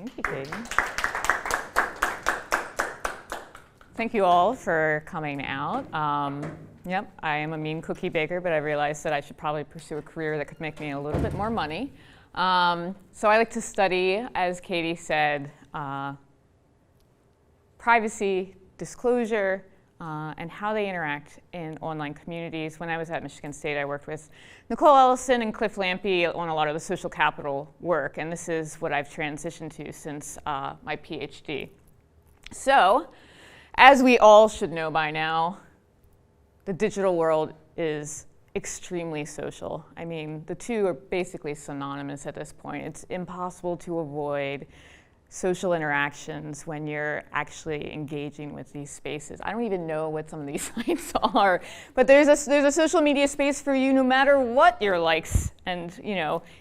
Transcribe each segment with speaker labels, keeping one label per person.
Speaker 1: Thank you, Katie. Thank you all for coming out. Yep, I am a mean cookie baker, but I realized that I should probably pursue a career that could make me a little bit more money. So I like to study, as Katie said, privacy, disclosure, and how they interact in online communities. When I was at Michigan State, I worked with Nicole Ellison and Cliff Lampe on a lot of the social capital work, and this is what I've transitioned to since my PhD. So, as we all should know by now, the digital world is extremely social. I mean, the two are basically synonymous at this point. It's impossible to avoid social interactions when you're actually engaging with these spaces. I don't even know what some of these sites are, but there's a social media space for you no matter what your likes and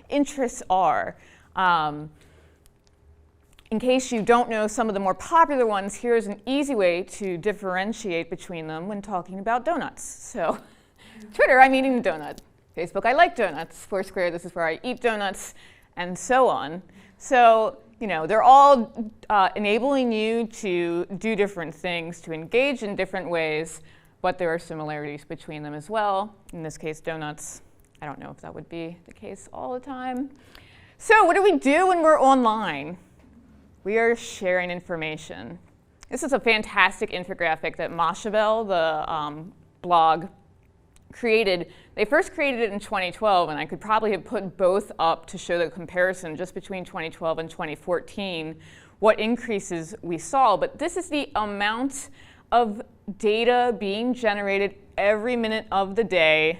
Speaker 1: interests are. In case you don't know some of the more popular ones, here's an easy way to differentiate between them when talking about donuts. So, Twitter, I'm eating a donut. Facebook, I like donuts. Foursquare, this is where I eat donuts, and so on. So, they're all enabling you to do different things, to engage in different ways, but there are similarities between them as well. In this case, donuts. I don't know if that would be the case all the time. So, what do we do when we're online? We are sharing information. This is a fantastic infographic that Mashable, the blog, created. They first created it in 2012, and I could probably have put both up to show the comparison just between 2012 and 2014, what increases we saw. But this is the amount of data being generated every minute of the day,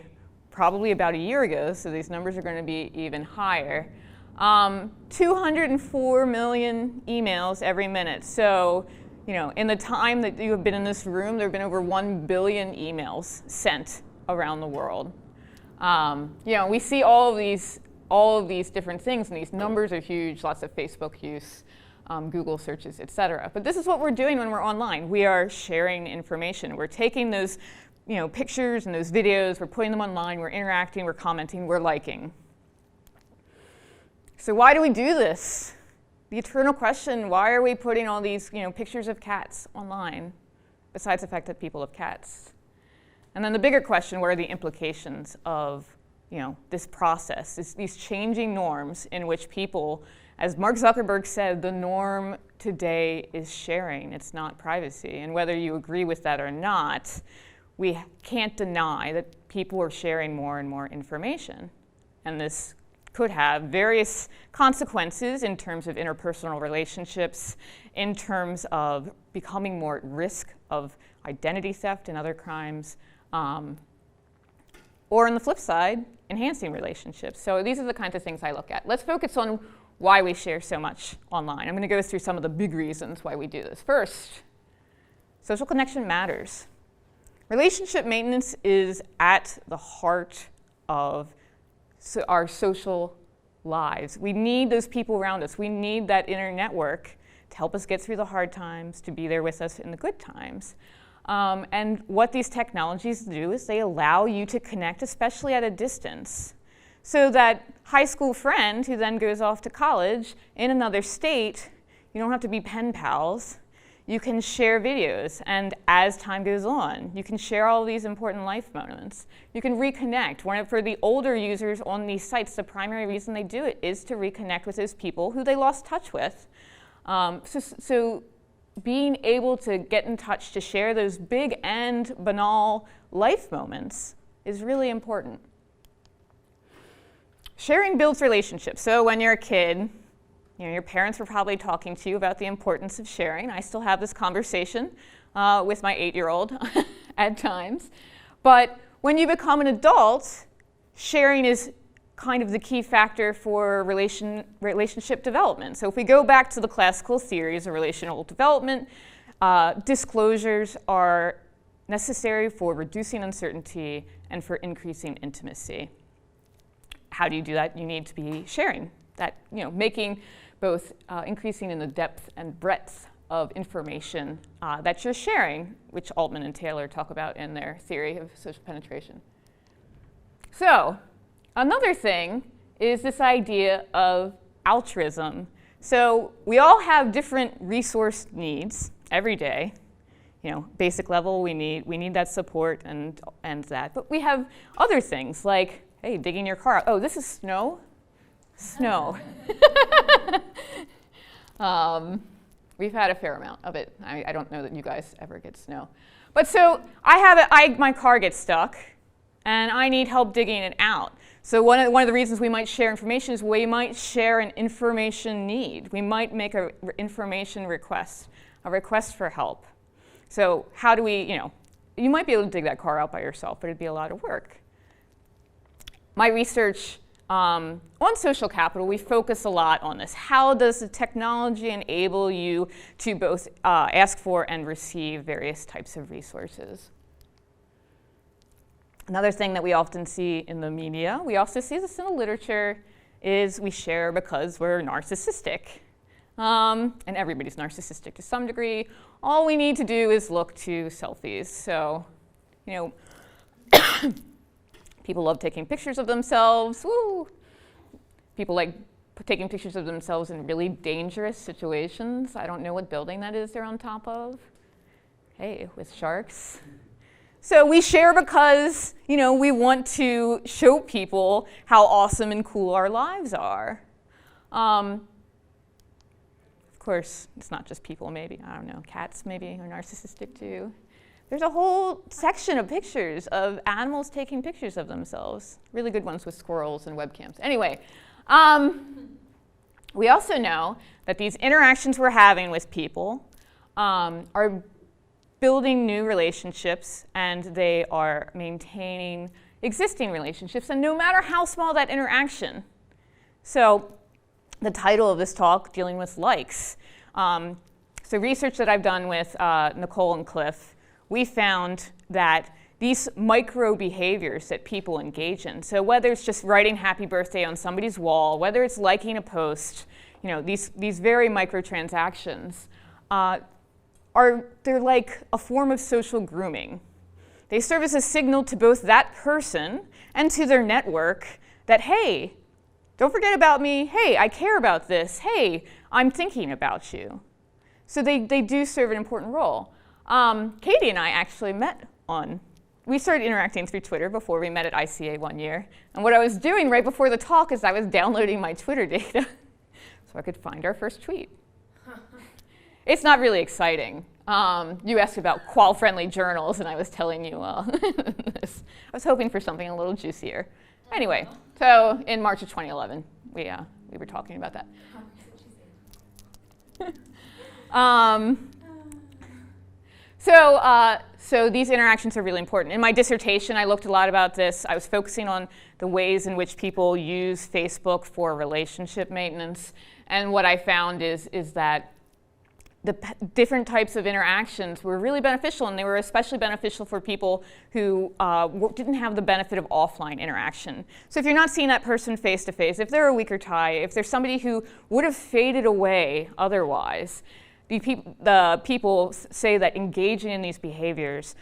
Speaker 1: probably about a year ago, so these numbers are going to be even higher. 204 million emails every minute. So, in the time that you have been in this room, there have been over 1 billion emails sent around the world. We see all of these different things, and these numbers are huge. Lots of Facebook use, Google searches, etc. But this is what we're doing when we're online. We are sharing information. We're taking those, pictures and those videos. We're putting them online. We're interacting. We're commenting. We're liking. So why do we do this? The eternal question, why are we putting all these pictures of cats online, besides the fact that people have cats? And then the bigger question, what are the implications of this process, these changing norms in which people, as Mark Zuckerberg said, the norm today is sharing, it's not privacy. And whether you agree with that or not, we can't deny that people are sharing more and more information. And this could have various consequences in terms of interpersonal relationships, in terms of becoming more at risk of identity theft and other crimes, or on the flip side, enhancing relationships. So these are the kinds of things I look at. Let's focus on why we share so much online. I'm going to go through some of the big reasons why we do this. First, social connection matters. Relationship maintenance is at the heart of our social lives. We need those people around us. We need that inner network to help us get through the hard times, to be there with us in the good times. And what these technologies do is they allow you to connect, especially at a distance, so that high school friend who then goes off to college in another state, you don't have to be pen pals. You can share videos, and as time goes on, you can share all of these important life moments. You can reconnect. For the older users on these sites, the primary reason they do it is to reconnect with those people who they lost touch with. So being able to get in touch, to share those big and banal life moments is really important. Sharing builds relationships. So when you're a kid, your parents were probably talking to you about the importance of sharing. I still have this conversation with my 8-year-old at times. But when you become an adult, sharing is kind of the key factor for relationship development. So if we go back to the classical theories of relational development, disclosures are necessary for reducing uncertainty and for increasing intimacy. How do you do that? You need to be sharing that, making both increasing in the depth and breadth of information that you're sharing, which Altman and Taylor talk about in their theory of social penetration. So another thing is this idea of altruism. So we all have different resource needs every day. You know, basic level, we need that support and that. But we have other things like, hey, digging your car out. Oh, this is snow? Snow. We've had a fair amount of it. I don't know that you guys ever get snow. But so my car gets stuck, and I need help digging it out. So one of the reasons we might share information is we might share an information need. We might make an information request, a request for help. So how do we, you might be able to dig that car out by yourself, but it'd be a lot of work. My research on social capital, we focus a lot on this. How does the technology enable you to both ask for and receive various types of resources? Another thing that we often see in the media, we also see this in the literature, is we share because we're narcissistic. And everybody's narcissistic to some degree. All we need to do is look to selfies. So, people love taking pictures of themselves. Woo! People like taking pictures of themselves in really dangerous situations. I don't know what building that is they're on top of. Hey, with sharks. So we share because, we want to show people how awesome and cool our lives are. Of course, it's not just people, maybe. I don't know. Cats maybe are narcissistic too. There's a whole section of pictures of animals taking pictures of themselves. Really good ones with squirrels and webcams. Anyway, we also know that these interactions we're having with people are building new relationships, and they are maintaining existing relationships, and no matter how small that interaction. So the title of this talk, dealing with likes. So research that I've done with Nicole and Cliff, we found that these micro behaviors that people engage in, so whether it's just writing happy birthday on somebody's wall, whether it's liking a post, these very micro transactions, they're like a form of social grooming. They serve as a signal to both that person and to their network that, hey, don't forget about me. Hey, I care about this. Hey, I'm thinking about you. So they do serve an important role. Katie and I actually we started interacting through Twitter before we met at ICA one year. And what I was doing right before the talk is I was downloading my Twitter data so I could find our first tweet. It's not really exciting. You asked about qual-friendly journals, and I was telling you this. I was hoping for something a little juicier. Anyway, so in March of 2011, we were talking about that. So these interactions are really important. In my dissertation, I looked a lot about this. I was focusing on the ways in which people use Facebook for relationship maintenance. And what I found is that the different types of interactions were really beneficial, and they were especially beneficial for people who didn't have the benefit of offline interaction. So if you're not seeing that person face to face, if they're a weaker tie, if there's somebody who would have faded away otherwise, the people say that engaging in these behaviors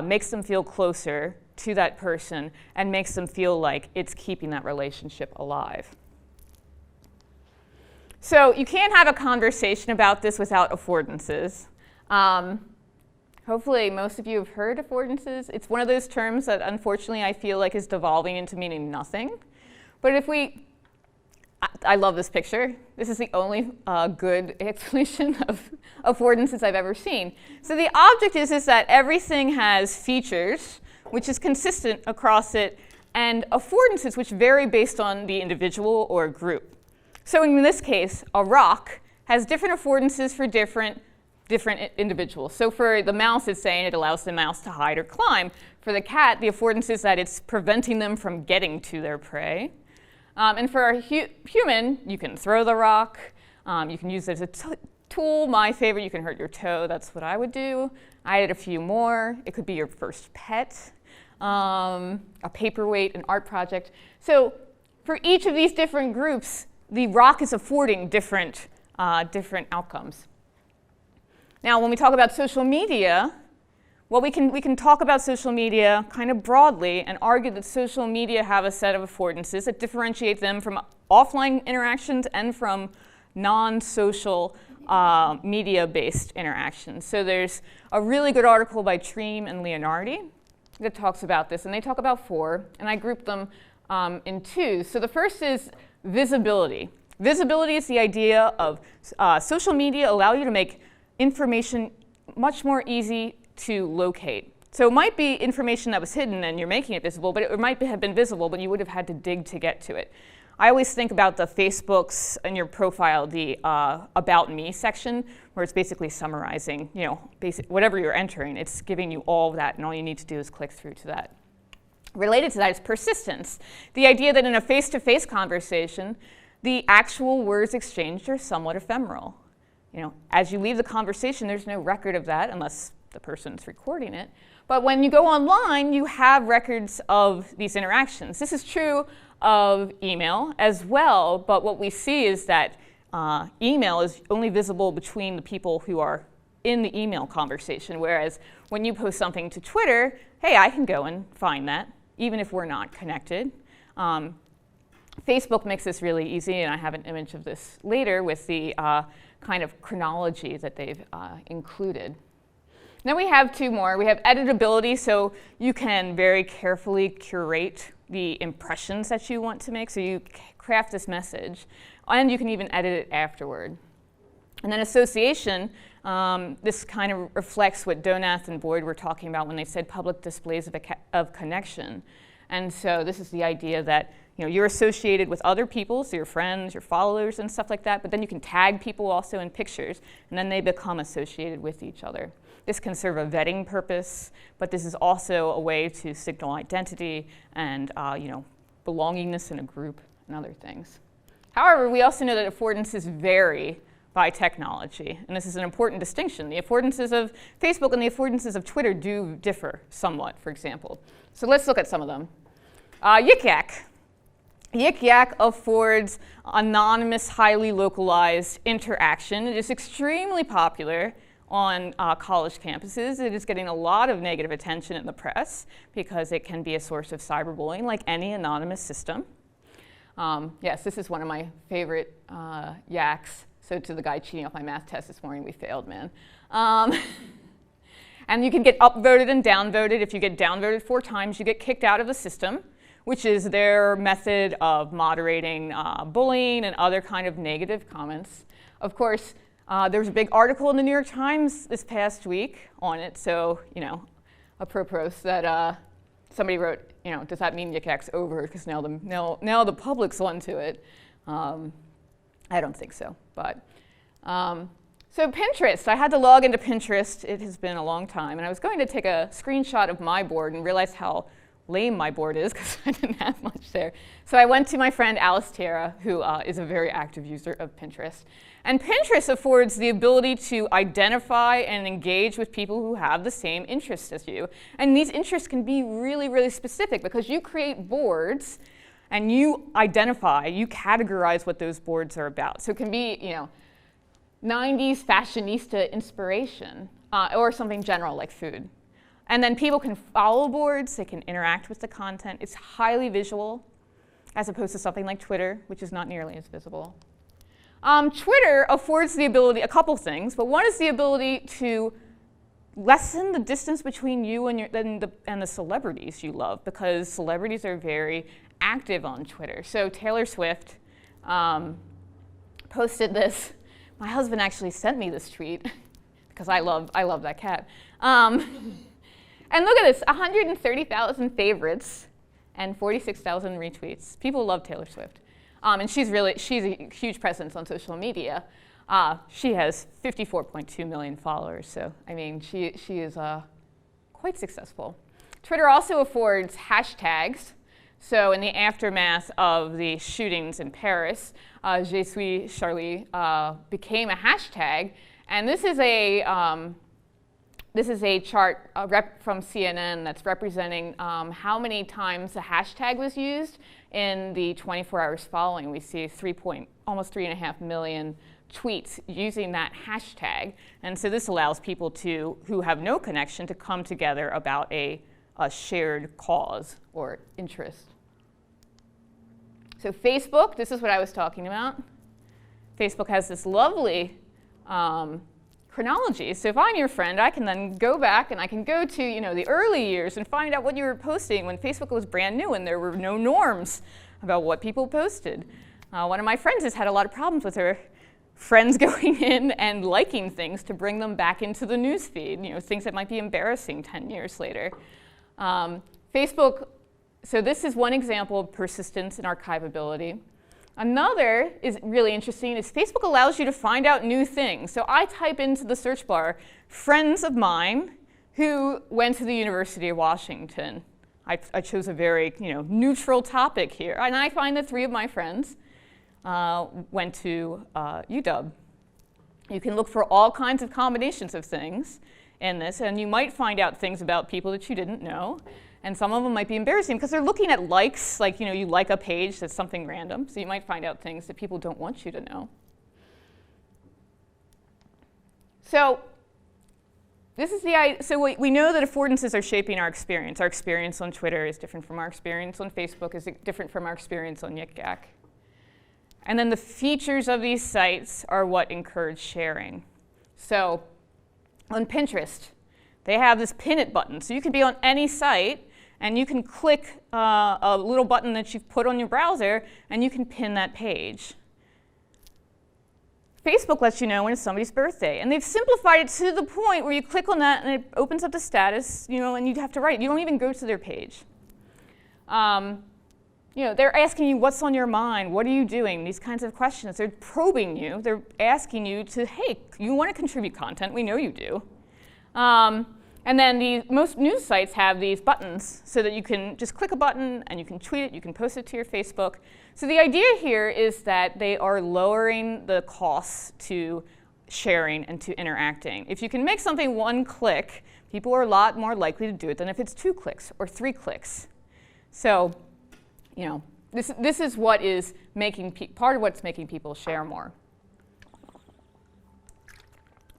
Speaker 1: makes them feel closer to that person and makes them feel like it's keeping that relationship alive. So you can't have a conversation about this without affordances. Hopefully most of you have heard affordances. It's one of those terms that unfortunately I feel like is devolving into meaning nothing. But I love this picture. This is the only good explanation of affordances I've ever seen. So the object is that everything has features, which is consistent across it, and affordances, which vary based on the individual or group. So in this case, a rock has different affordances for different individuals. So for the mouse, it's saying it allows the mouse to hide or climb. For the cat, the affordance is that it's preventing them from getting to their prey. And for a human, you can throw the rock. You can use it as a tool. My favorite, you can hurt your toe. That's what I would do. I added a few more. It could be your first pet, a paperweight, an art project. So for each of these different groups, the rock is affording different outcomes. Now, when we talk about social media, well, we can talk about social media kind of broadly and argue that social media have a set of affordances that differentiate them from offline interactions and from non-social media-based interactions. So there's a really good article by Treem and Leonardi that talks about this, and they talk about 4, and I group them in 2. So the first is visibility. Visibility is the idea of social media allow you to make information much more easy to locate. So it might be information that was hidden and you're making it visible, but it might have been visible, but you would have had to dig to get to it. I always think about the Facebooks in your profile, the About Me section, where it's basically summarizing, whatever you're entering. It's giving you all of that, and all you need to do is click through to that. Related to that is persistence. The idea that in a face-to-face conversation, the actual words exchanged are somewhat ephemeral. As you leave the conversation, there's no record of that unless the person's recording it. But when you go online, you have records of these interactions. This is true of email as well, but what we see is that email is only visible between the people who are in the email conversation, whereas when you post something to Twitter, hey, I can go and find that, even if we're not connected. Facebook makes this really easy, and I have an image of this later with the kind of chronology that they've included. Then we have 2 more. We have editability, so you can very carefully curate the impressions that you want to make. So you craft this message, and you can even edit it afterward. And then association, this kind of reflects what Donath and Boyd were talking about when they said public displays of connection. And so this is the idea that you're associated with other people, so your friends, your followers, and stuff like that, but then you can tag people also in pictures, and then they become associated with each other. This can serve a vetting purpose, but this is also a way to signal identity and belongingness in a group and other things. However, we also know that affordances vary by technology, and this is an important distinction. The affordances of Facebook and the affordances of Twitter do differ somewhat, for example. So let's look at some of them. Yik Yak. Yik Yak affords anonymous, highly localized interaction. It is extremely popular on college campuses. It is getting a lot of negative attention in the press because it can be a source of cyberbullying, like any anonymous system. Yes, this is one of my favorite yaks. So to the guy cheating off my math test this morning, we failed, man. And you can get upvoted and downvoted. If you get downvoted 4 times, you get kicked out of the system, which is their method of moderating bullying and other kind of negative comments. Of course, there was a big article in the New York Times this past week on it. So, apropos that somebody wrote, does that mean Yik Yak's over? Because now the public's onto it. I don't think so, but. So Pinterest, I had to log into Pinterest. It has been a long time, and I was going to take a screenshot of my board and realized how lame my board is because I didn't have much there. So I went to my friend Alice Tara, who is a very active user of Pinterest. And Pinterest affords the ability to identify and engage with people who have the same interests as you. And these interests can be really, really specific because you create boards and you identify, you categorize what those boards are about. So it can be, 90s fashionista inspiration or something general like food. And then people can follow boards, they can interact with the content. It's highly visual as opposed to something like Twitter, which is not nearly as visible. Twitter affords the ability, a couple things, but one is the ability to lessen the distance between you and the celebrities you love, because celebrities are very active on Twitter. So Taylor Swift posted this. My husband actually sent me this tweet because I love that cat. And look at this, 130,000 favorites and 46,000 retweets. People love Taylor Swift. And she's a huge presence on social media. She has 54.2 million followers, so I mean, she is quite successful. Twitter also affords hashtags. So in the aftermath of the shootings in Paris, Je suis Charlie became a hashtag, and this is a chart from CNN that's representing how many times the hashtag was used in the 24 hours following. We see almost 3.5 million tweets using that hashtag. And so this allows people who have no connection to come together about a shared cause or interest. So Facebook, this is what I was talking about. Facebook has this lovely chronology. So if I'm your friend, I can then go back and I can go to the early years and find out what you were posting when Facebook was brand new and there were no norms about what people posted. One of my friends has had a lot of problems with her friends going in and liking things to bring them back into the news feed, things that might be embarrassing 10 years later. Facebook, so this is one example of persistence and archivability. Another is really interesting is Facebook allows you to find out new things. So I type into the search bar, friends of mine who went to the University of Washington. I chose a very neutral topic here. And I find that 3 of my friends went to UW. You can look for all kinds of combinations of things in this, and you might find out things about people that you didn't know. And some of them might be embarrassing because they're looking at likes, like you like a page that's something random. So you might find out things that people don't want you to know. So this is so we know that affordances are shaping our experience. Our experience on Twitter is different from our experience on Facebook, is different from our experience on YikYak. And then the features of these sites are what encourage sharing. So on Pinterest, they have this pin it button. So you can be on any site, and you can click a little button that you've put on your browser, and you can pin that page. Facebook lets you know when it's somebody's birthday. And they've simplified it to the point where you click on that, and it opens up the status, and you have to write. You don't even go to their page. They're asking you what's on your mind, what are you doing, these kinds of questions. They're probing you. They're asking you to, hey, you want to contribute content? We know you do. And then most news sites have these buttons so that you can just click a button and you can tweet it, you can post it to your Facebook. So the idea here is that they are lowering the costs to sharing and to interacting. If you can make something 1 click, people are a lot more likely to do it than if it's 2 clicks or 3 clicks. So, this is what is making part of what's making people share more.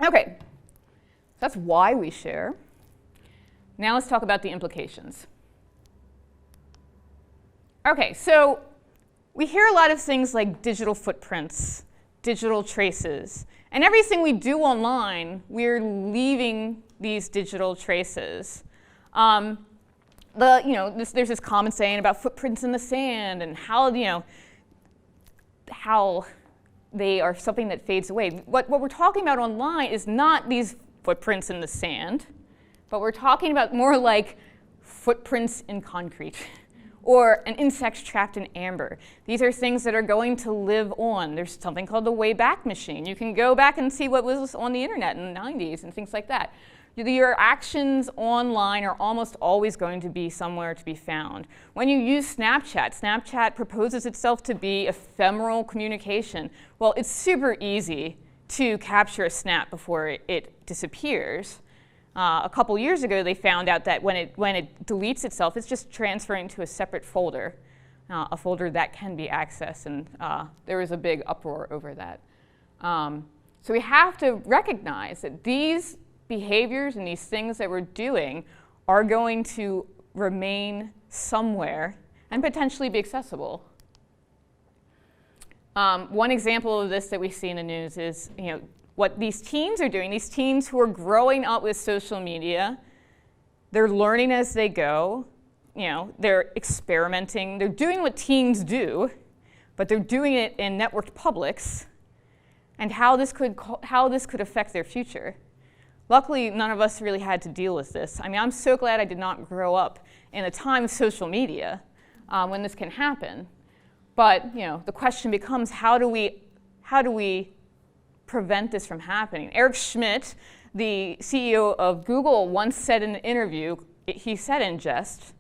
Speaker 1: Okay, that's why we share. Now let's talk about the implications. Okay, so we hear a lot of things like digital footprints, digital traces, and everything we do online, we're leaving these digital traces. There's this common saying about footprints in the sand and how they are something that fades away. What we're talking about online is not these footprints in the sand, but we're talking about more like footprints in concrete or an insect trapped in amber. These are things that are going to live on. There's something called the Wayback Machine. You can go back and see what was on the internet in the 90s and things like that. Your actions online are almost always going to be somewhere to be found. When you use Snapchat, Snapchat proposes itself to be ephemeral communication. Well, it's super easy to capture a snap before it disappears. A couple years ago, they found out that when it deletes itself, it's just transferring to a separate folder, a folder that can be accessed, and there was a big uproar over that. So we have to recognize that these behaviors and these things that we're doing are going to remain somewhere and potentially be accessible. One example of this that we see in the news is, what these teens are doing. These teens who are growing up with social media, they're learning as they go. They're experimenting. They're doing what teens do, but they're doing it in networked publics, and how this could affect their future. Luckily, none of us really had to deal with this. I'm so glad I did not grow up in a time of social media when this can happen. But the question becomes, how do we prevent this from happening? Eric Schmidt, the CEO of Google, once said in an interview, he said in jest,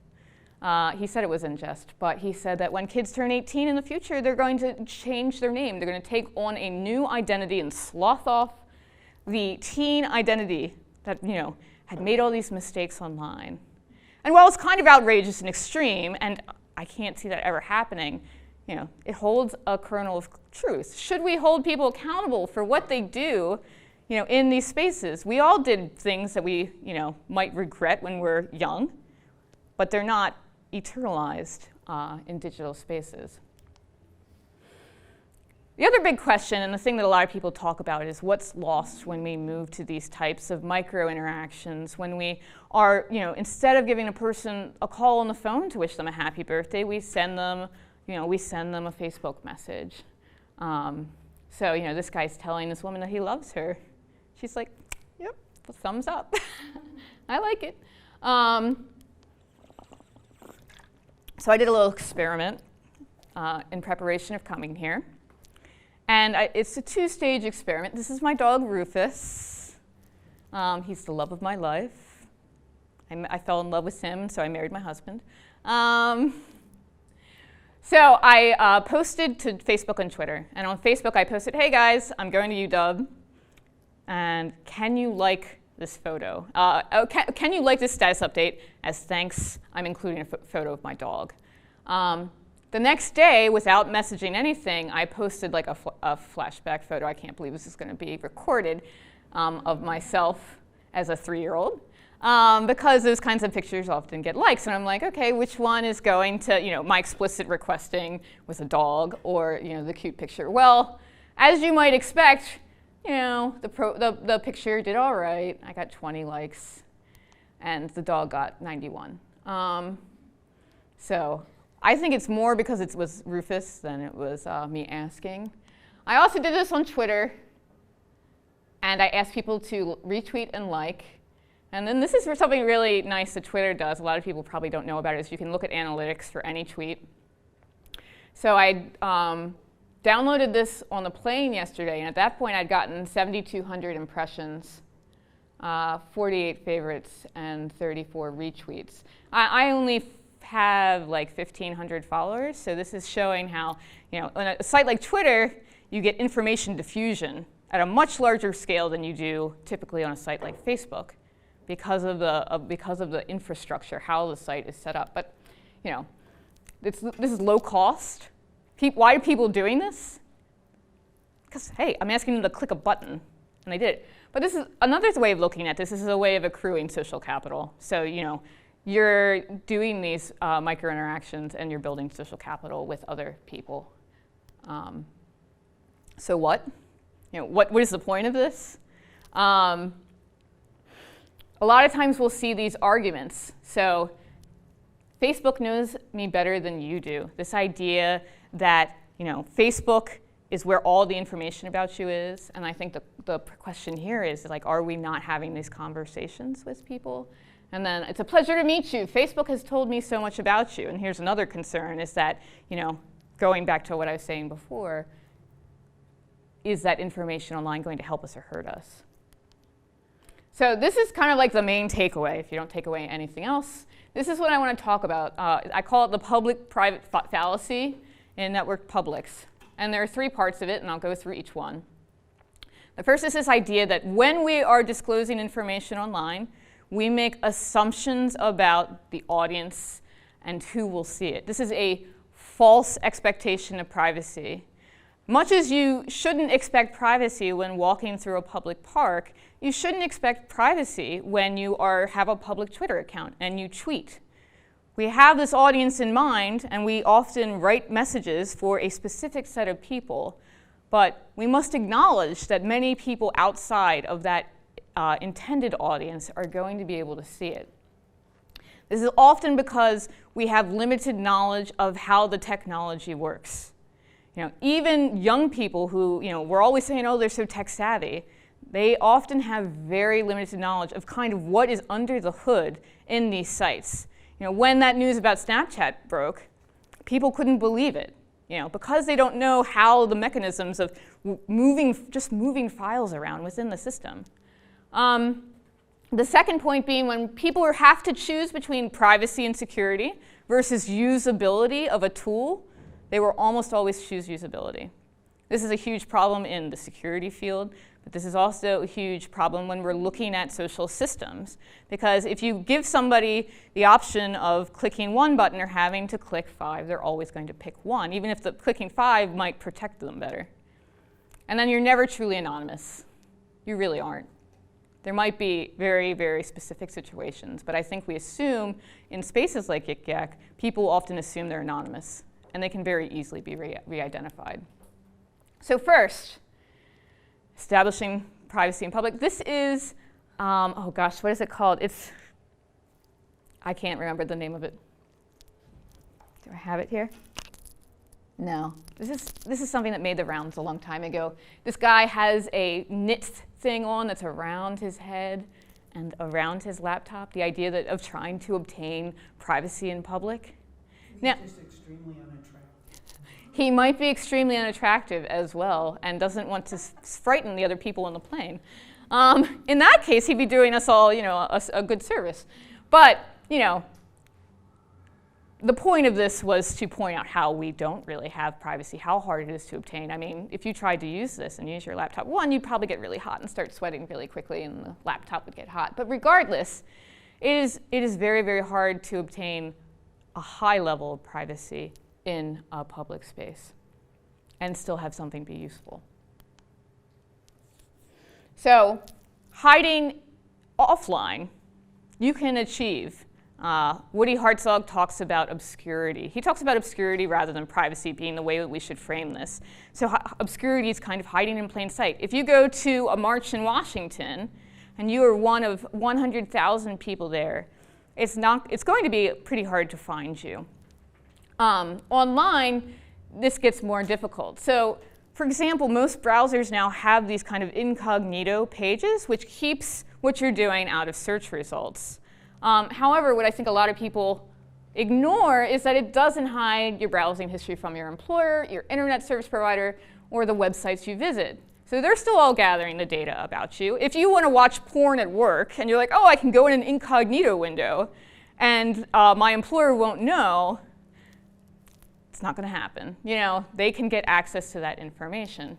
Speaker 1: he said it was in jest, but he said that when kids turn 18 in the future, they're going to change their name. They're going to take on a new identity and slough off the teen identity that had made all these mistakes online. And while it's kind of outrageous and extreme, and I can't see that ever happening, it holds a kernel of truth. Should we hold people accountable for what they do, in these spaces? We all did things that we, might regret when we're young, but they're not eternalized in digital spaces. The other big question, and the thing that a lot of people talk about, is what's lost when we move to these types of micro interactions, when we are, instead of giving a person a call on the phone to wish them a happy birthday, we send them, a Facebook message. So, this guy's telling this woman that he loves her. She's like, yep, thumbs up. I like it. So I did a little experiment in preparation of coming here. And it's a 2-stage experiment. This is my dog, Rufus. He's the love of my life. I fell in love with him, so I married my husband. So I posted to Facebook and Twitter. And on Facebook, I posted, hey guys, I'm going to UW. And can you like this photo? Can you like this status update? As thanks, I'm including a photo of my dog. The next day, without messaging anything, I posted like a flashback photo. I can't believe this is going to be recorded of myself as a 3-year-old. Because those kinds of pictures often get likes. And I'm like, OK, which one is going to, my explicit requesting with a dog or, the cute picture? Well, as you might expect, the picture did all right. I got 20 likes. And the dog got 91. So I think it's more because it was Rufus than it was me asking. I also did this on Twitter. And I asked people to retweet and like. And then this is for something really nice that Twitter does. A lot of people probably don't know about it. Is you can look at analytics for any tweet. So I downloaded this on the plane yesterday. And at that point, I'd gotten 7,200 impressions, 48 favorites, and 34 retweets. I only have like 1,500 followers. So this is showing how, on a site like Twitter, you get information diffusion at a much larger scale than you do typically on a site like Facebook, because of the infrastructure, how the site is set up. But this is low cost. Why are people doing this? Because, hey, I'm asking them to click a button, and they did it. But this is another way of looking at this. This is a way of accruing social capital. So you're doing these micro interactions, and you're building social capital with other people. So what? What is the point of this? A lot of times we'll see these arguments. So Facebook knows me better than you do. This idea that Facebook is where all the information about you is. And I think the question here is, like, are we not having these conversations with people? And then, it's a pleasure to meet you. Facebook has told me so much about you. And here's another concern, is that, going back to what I was saying before, is that information online going to help us or hurt us? So this is kind of like the main takeaway, if you don't take away anything else. This is what I want to talk about. I call it the public-private fallacy in network publics. And there are 3 parts of it, and I'll go through each one. The first is this idea that when we are disclosing information online, we make assumptions about the audience and who will see it. This is a false expectation of privacy. Much as you shouldn't expect privacy when walking through a public park, you shouldn't expect privacy when you have a public Twitter account and you tweet. We have this audience in mind, and we often write messages for a specific set of people, but we must acknowledge that many people outside of that intended audience are going to be able to see it. This is often because we have limited knowledge of how the technology works. Even young people who, we're always saying, oh, they're so tech savvy, they often have very limited knowledge of kind of what is under the hood in these sites. When that news about Snapchat broke, people couldn't believe it, because they don't know how the mechanisms of just moving files around within the system. The second point being, when people have to choose between privacy and security versus usability of a tool, they will almost always choose usability. This is a huge problem in the security field, but this is also a huge problem when we're looking at social systems. Because if you give somebody the option of clicking 1 button or having to click 5, they're always going to pick 1, even if the clicking 5 might protect them better. And then you're never truly anonymous. You really aren't. There might be very, very specific situations, but I think we assume in spaces like Yik Yak, people often assume they're anonymous, and they can very easily be re-identified. So first, establishing privacy in public. This is, oh gosh, what is it called? I can't remember the name of it. Do I have it here? No. This is something that made the rounds a long time ago. This guy has a knit thing on that's around his head and around his laptop, the idea of trying to obtain privacy in public. Now,
Speaker 2: just extremely unattractive.
Speaker 1: He might be extremely unattractive as well and doesn't want to frighten the other people on the plane. In that case, he'd be doing us all, a good service. But, the point of this was to point out how we don't really have privacy, how hard it is to obtain. I mean, if you tried to use this and use your laptop, one, you'd probably get really hot and start sweating really quickly, and the laptop would get hot. But regardless, it is very, very hard to obtain a high level of privacy in a public space and still have something be useful. So hiding offline, you can achieve. Woody Hartzog talks about obscurity. He talks about obscurity rather than privacy being the way that we should frame this. So obscurity is kind of hiding in plain sight. If you go to a march in Washington and you are one of 100,000 people there, it's going to be pretty hard to find you. Online, this gets more difficult. So, for example, most browsers now have these kind of incognito pages, which keeps what you're doing out of search results. However, what I think a lot of people ignore is that it doesn't hide your browsing history from your employer, your internet service provider, or the websites you visit. So they're still all gathering the data about you. If you want to watch porn at work and you're like, oh, I can go in an incognito window and my employer won't know, it's not going to happen. They can get access to that information.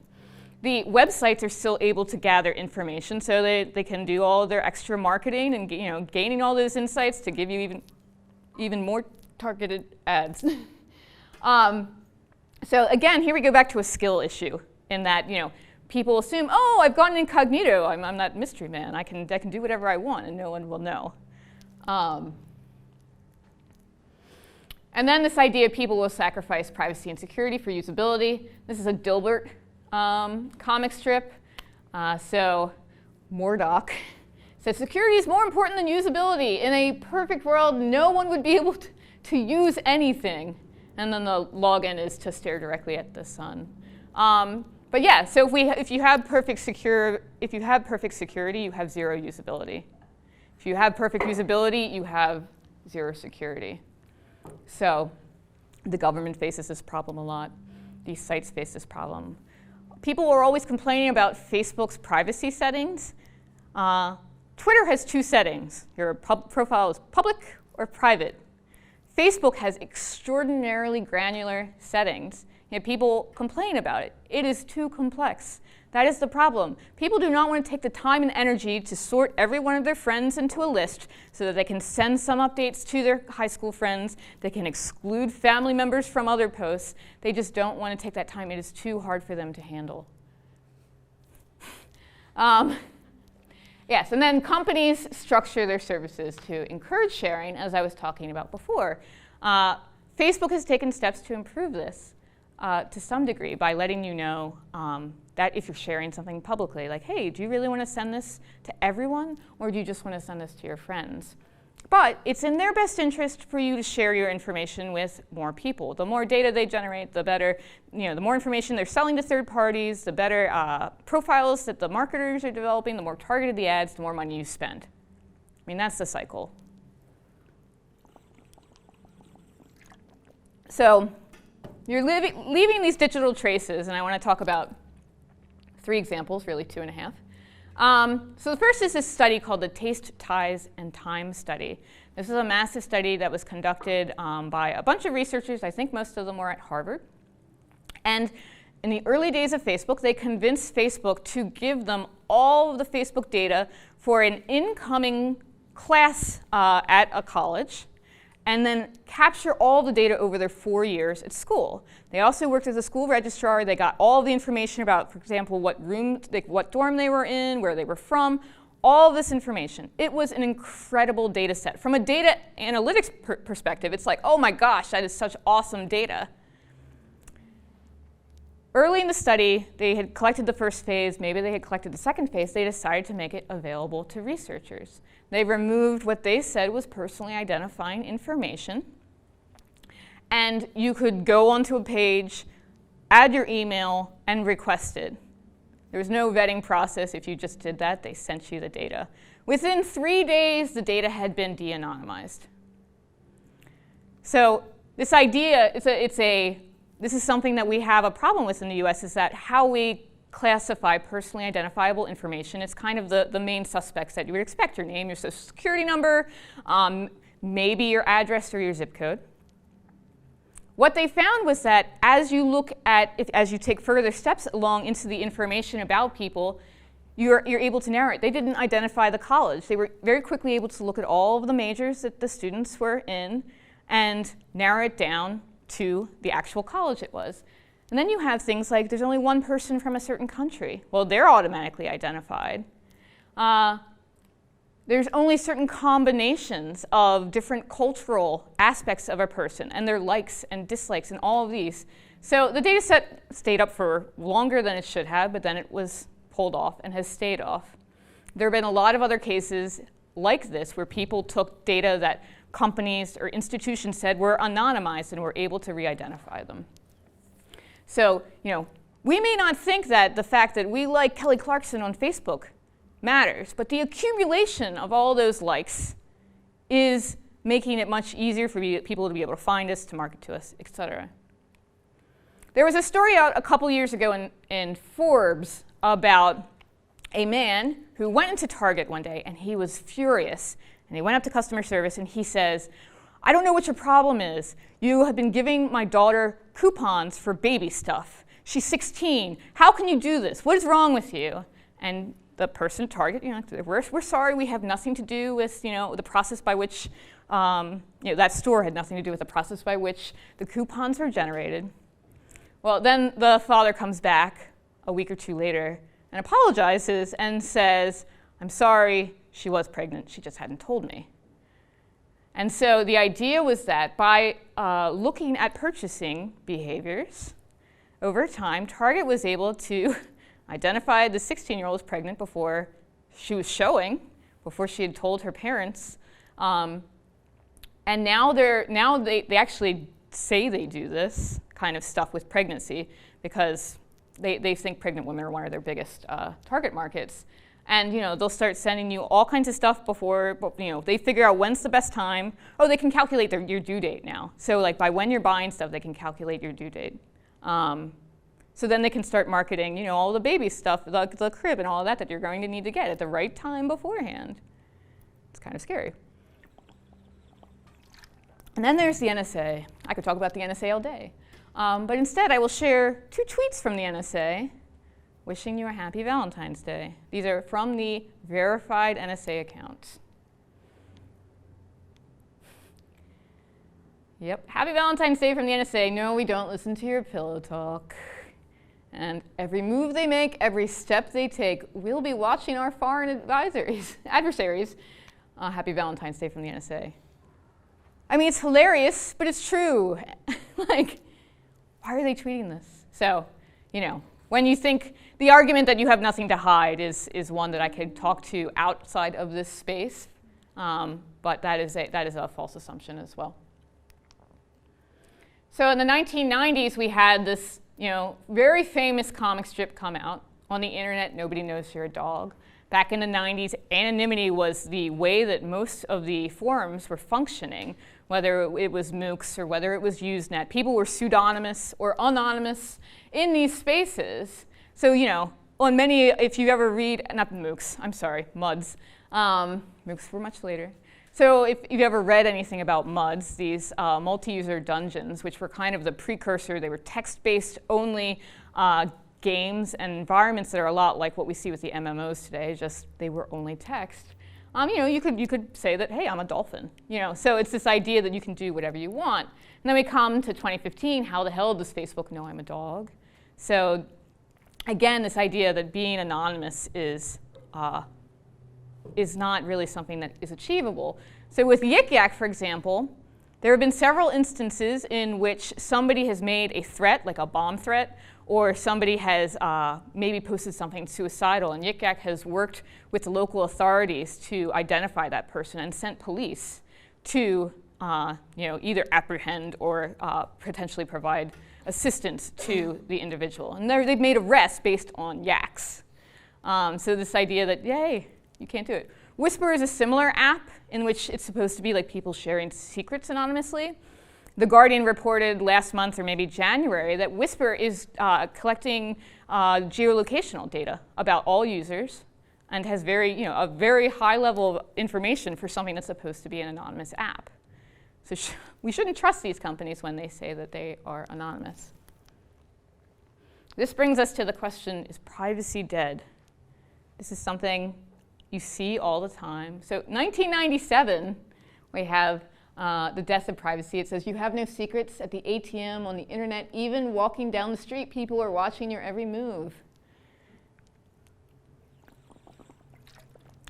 Speaker 1: The websites are still able to gather information, so they can do all of their extra marketing and gaining all those insights to give you even more targeted ads. So again, here we go back to a skill issue in that people assume, oh, I've gone incognito. I'm that mystery man. I can do whatever I want, and no one will know. And then this idea people will sacrifice privacy and security for usability. This is a Dilbert comic strip. So Murdoch says security is more important than usability. In a perfect world, no one would be able to use anything. And then the login is to stare directly at the sun. But yeah, so if you have perfect security, you have zero usability. If you have perfect usability, you have zero security. So the government faces this problem a lot. These sites face this problem. People are always complaining about Facebook's privacy settings. Twitter has two settings. Your profile is public or private. Facebook has extraordinarily granular settings. People complain about it. It is too complex. That is the problem. People do not want to take the time and energy to sort every one of their friends into a list so that they can send some updates to their high school friends. They can exclude family members from other posts. They just don't want to take that time. It is too hard for them to handle. Yes, and then companies structure their services to encourage sharing, as I was talking about before. Facebook has taken steps to improve this to some degree by letting you know that if you're sharing something publicly, like, hey, do you really want to send this to everyone, or do you just want to send this to your friends? But it's in their best interest for you to share your information with more people. The more data they generate, the better, the more information they're selling to third parties, the better profiles that the marketers are developing, the more targeted the ads, the more money you spend. I mean, that's the cycle. So you're leaving these digital traces, and I want to talk about 3 examples, really 2.5. So the first is this study called the Taste, Ties, and Time study. This is a massive study that was conducted by a bunch of researchers. I think most of them were at Harvard. And in the early days of Facebook, they convinced Facebook to give them all of the Facebook data for an incoming class at a college, and then capture all the data over their 4 years at school. They also worked as a school registrar. They got all the information about, for example, what dorm they were in, where they were from, all this information. It was an incredible data set. From a data analytics perspective, it's like, oh my gosh, that is such awesome data. early in the study, they had collected the first phase, maybe they had collected the second phase, they decided to make it available to researchers. They removed what they said was personally identifying information, and you could go onto a page, add your email, and request it. There was no vetting process. If you just did that, they sent you the data. Within 3 days, the data had been de-anonymized. So this idea, this is something that we have a problem with in the US, is that how we classify personally identifiable information, it's kind of the main suspects that you would expect: your name, your social security number, maybe your address or your zip code. What they found was that as you look at, as you take further steps along into the information about people, you're able to narrow it. They didn't identify the college. They were very quickly able to look at all of the majors that the students were in and narrow it down to the actual college it was. And then you have things like there's only one person from a certain country. Well, they're automatically identified. There's only certain combinations of different cultural aspects of a person and their likes and dislikes and all of these. So the data set stayed up for longer than it should have, but then it was pulled off and has stayed off. There have been a lot of other cases like this where people took data that companies or institutions said were anonymized and were able to re-identify them. So, we may not think that the fact that we like Kelly Clarkson on Facebook matters, but the accumulation of all those likes is making it much easier for people to be able to find us, to market to us, etc. There was a story out a couple years ago in Forbes about a man who went into Target one day and he was furious. And he went up to customer service and he says, "I don't know what your problem is. You have been giving my daughter coupons for baby stuff. She's 16. How can you do this? What is wrong with you?" And the person at Target, we're sorry, we have nothing to do with, the process by which, that store had nothing to do with the process by which the coupons are generated. Well, then the father comes back a week or two later and apologizes and says, "I'm sorry, she was pregnant, she just hadn't told me." And so the idea was that by looking at purchasing behaviors over time, Target was able to identify the 16-year-old as pregnant before she was showing, before she had told her parents. And now they actually say they do this kind of stuff with pregnancy because they think pregnant women are one of their biggest target markets. And they'll start sending you all kinds of stuff before, they figure out when's the best time. Oh, they can calculate your due date now. So like by when you're buying stuff, they can calculate your due date. So then they can start marketing, all the baby stuff, the crib and all of that you're going to need to get at the right time beforehand. It's kind of scary. And then there's the NSA. I could talk about the NSA all day. But instead, I will share 2 tweets from the NSA wishing you a happy Valentine's Day. These are from the verified NSA account. Yep, happy Valentine's Day from the NSA. No, we don't listen to your pillow talk. And every move they make, every step they take, we'll be watching our foreign adversaries. Happy Valentine's Day from the NSA. I mean, it's hilarious, but it's true. Like, why are they tweeting this? So, when you think the argument that you have nothing to hide is one that I could talk to outside of this space, but that is a false assumption as well. So in the 1990s, we had this very famous comic strip come out on the internet, Nobody Knows You're a Dog. Back in the 90s, anonymity was the way that most of the forums were functioning, whether it was MOOCs or whether it was Usenet. People were pseudonymous or anonymous in these spaces. So, on many, if you ever read, not MOOCs, I'm sorry, MUDs. MOOCs were much later. So if you've ever read anything about MUDs, these multi-user dungeons, which were kind of the precursor, they were text-based only games and environments that are a lot like what we see with the MMOs today, just they were only text. You could say that, hey, I'm a dolphin. So it's this idea that you can do whatever you want. And then we come to 2015, how the hell does Facebook know I'm a dog? So again, this idea that being anonymous is not really something that is achievable. So with Yik Yak, for example, There have been several instances in which somebody has made a threat, like a bomb threat, or somebody has maybe posted something suicidal, and Yik Yak has worked with the local authorities to identify that person and sent police to either apprehend or potentially provide assistance to the individual. And they've made arrests based on yaks. So this idea that, yay, you can't do it. Whisper is a similar app in which it's supposed to be like people sharing secrets anonymously. The Guardian reported last month, or maybe January, that Whisper is collecting geolocational data about all users and has a very high level of information for something that's supposed to be an anonymous app. So we shouldn't trust these companies when they say that they are anonymous. This brings us to the question, is privacy dead? This is something you see all the time. So 1997, we have the death of privacy. It says, you have no secrets at the ATM, on the internet, even walking down the street, people are watching your every move.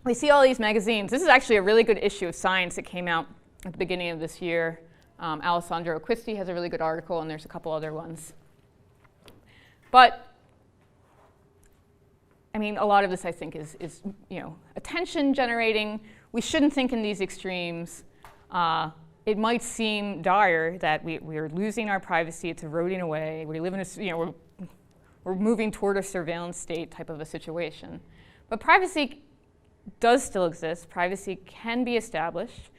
Speaker 1: We see all these magazines. This is actually a really good issue of Science that came out at the beginning of this year. Alessandro Acquisti has a really good article, and there's a couple other ones. But I mean, a lot of this, I think, is attention generating. We shouldn't think in these extremes. It might seem dire that we're losing our privacy. It's eroding away. We live in we're moving toward a surveillance state type of a situation. But privacy does still exist. Privacy can be established.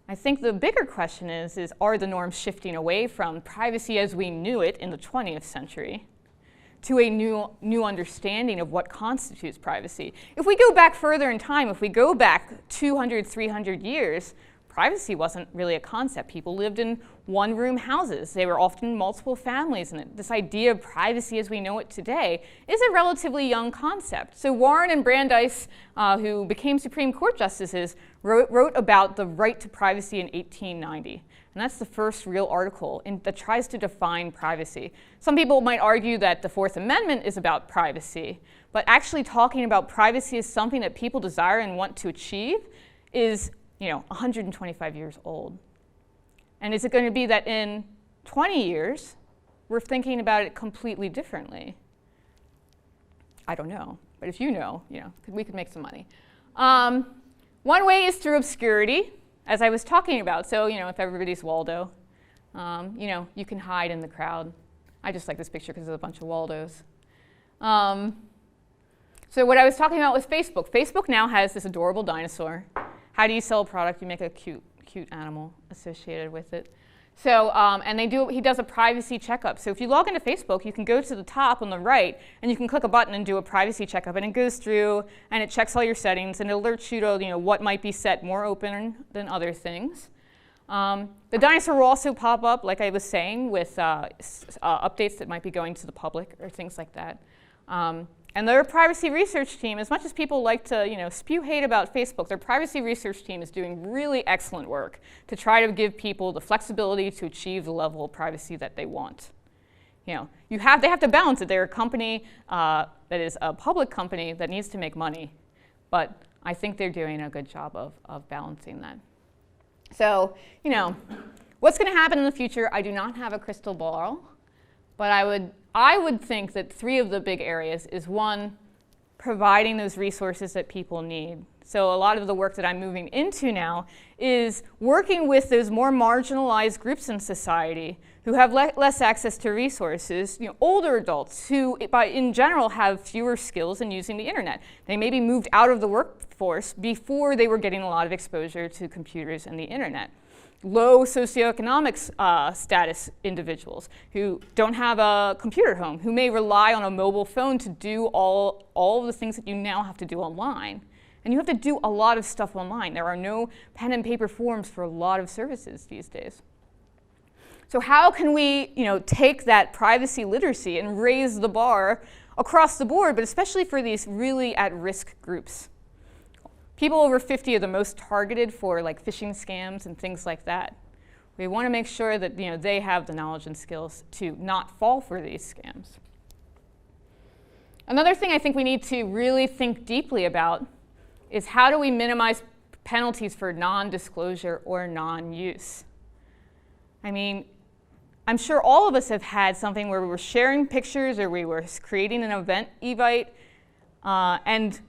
Speaker 1: I think the bigger question is are the norms shifting away from privacy as we knew it in the 20th century to a new understanding of what constitutes privacy? If we go back further in time, if we go back 200, 300 years, privacy wasn't really a concept. People lived in one-room houses. They were often multiple families, and this idea of privacy as we know it today is a relatively young concept. So Warren and Brandeis, who became Supreme Court justices, wrote about the right to privacy in 1890. And that's the first real article that tries to define privacy. Some people might argue that the Fourth Amendment is about privacy, but actually talking about privacy as something that people desire and want to achieve is 125 years old. And is it going to be that in 20 years, we're thinking about it completely differently? I don't know, but if you know, we could make some money. One way is through obscurity, as I was talking about. So, if everybody's Waldo, you can hide in the crowd. I just like this picture because there's a bunch of Waldos. So what I was talking about was Facebook. Facebook now has this adorable dinosaur. How do you sell a product? You make a cute animal associated with it. So, and he does a privacy checkup. So if you log into Facebook, you can go to the top on the right, and you can click a button and do a privacy checkup, and it goes through, and it checks all your settings, and it alerts you to what might be set more open than other things. The dinosaur will also pop up, like I was saying, with updates that might be going to the public or things like that. And their privacy research team, as much as people like to spew hate about Facebook, their privacy research team is doing really excellent work to try to give people the flexibility to achieve the level of privacy that they want. They have to balance it. They're a company that is a public company that needs to make money, but I think they're doing a good job of balancing that. So, what's going to happen in the future? I do not have a crystal ball, but I would think that three of the big areas is, one, providing those resources that people need. So a lot of the work that I'm moving into now is working with those more marginalized groups in society who have less access to resources, older adults who, in general, have fewer skills in using the internet. They maybe moved out of the workforce before they were getting a lot of exposure to computers and the internet. Low socioeconomic status individuals who don't have a computer at home, who may rely on a mobile phone to do all of the things that you now have to do online. And you have to do a lot of stuff online. There are no pen and paper forms for a lot of services these days. So how can we take that privacy literacy and raise the bar across the board, but especially for these really at-risk groups? People over 50 are the most targeted for phishing scams and things like that. We want to make sure that they have the knowledge and skills to not fall for these scams. Another thing I think we need to really think deeply about is how do we minimize penalties for non-disclosure or non-use? I mean, I'm sure all of us have had something where we were sharing pictures or we were creating an event evite, and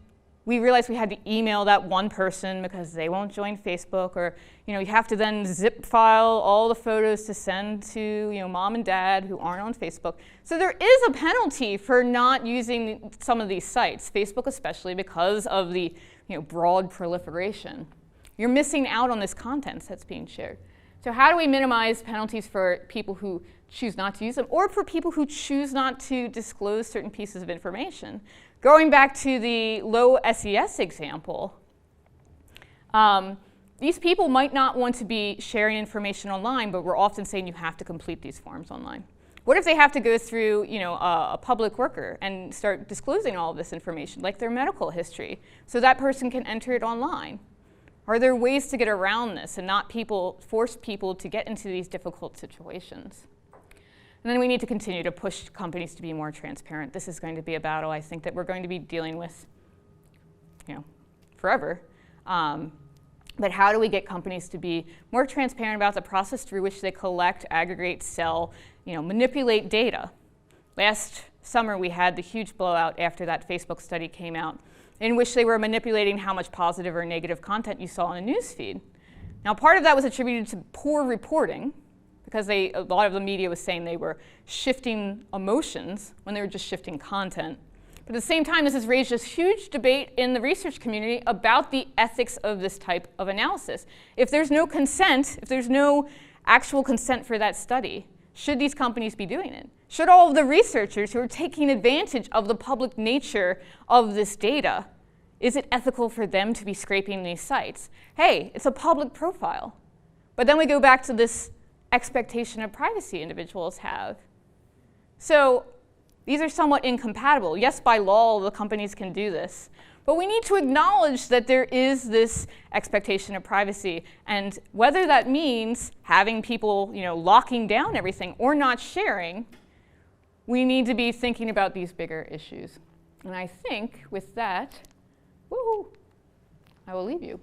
Speaker 1: we realized we had to email that one person because they won't join Facebook, or you have to then zip file all the photos to send to mom and dad who aren't on Facebook. So there is a penalty for not using some of these sites, Facebook especially, because of the broad proliferation. You're missing out on this content that's being shared. So how do we minimize penalties for people who choose not to use them, or for people who choose not to disclose certain pieces of information? Going back to the low SES example, these people might not want to be sharing information online, but we're often saying you have to complete these forms online. What if they have to go through a public worker and start disclosing all of this information, like their medical history, so that person can enter it online? Are there ways to get around this and not force people to get into these difficult situations? And then we need to continue to push companies to be more transparent. This is going to be a battle, I think, that we're going to be dealing with forever. But how do we get companies to be more transparent about the process through which they collect, aggregate, sell, manipulate data? Last summer, we had the huge blowout after that Facebook study came out, in which they were manipulating how much positive or negative content you saw in a news feed. Now, part of that was attributed to poor reporting, because a lot of the media was saying they were shifting emotions when they were just shifting content. But at the same time, this has raised this huge debate in the research community about the ethics of this type of analysis. If there's no consent, if there's no actual consent for that study, should these companies be doing it? Should all of the researchers who are taking advantage of the public nature of this data, is it ethical for them to be scraping these sites? Hey, it's a public profile. But then we go back to this expectation of privacy individuals have. So these are somewhat incompatible. Yes, by law, the companies can do this. But we need to acknowledge that there is this expectation of privacy. And whether that means having people locking down everything or not sharing, we need to be thinking about these bigger issues. And I think with that, I will leave you.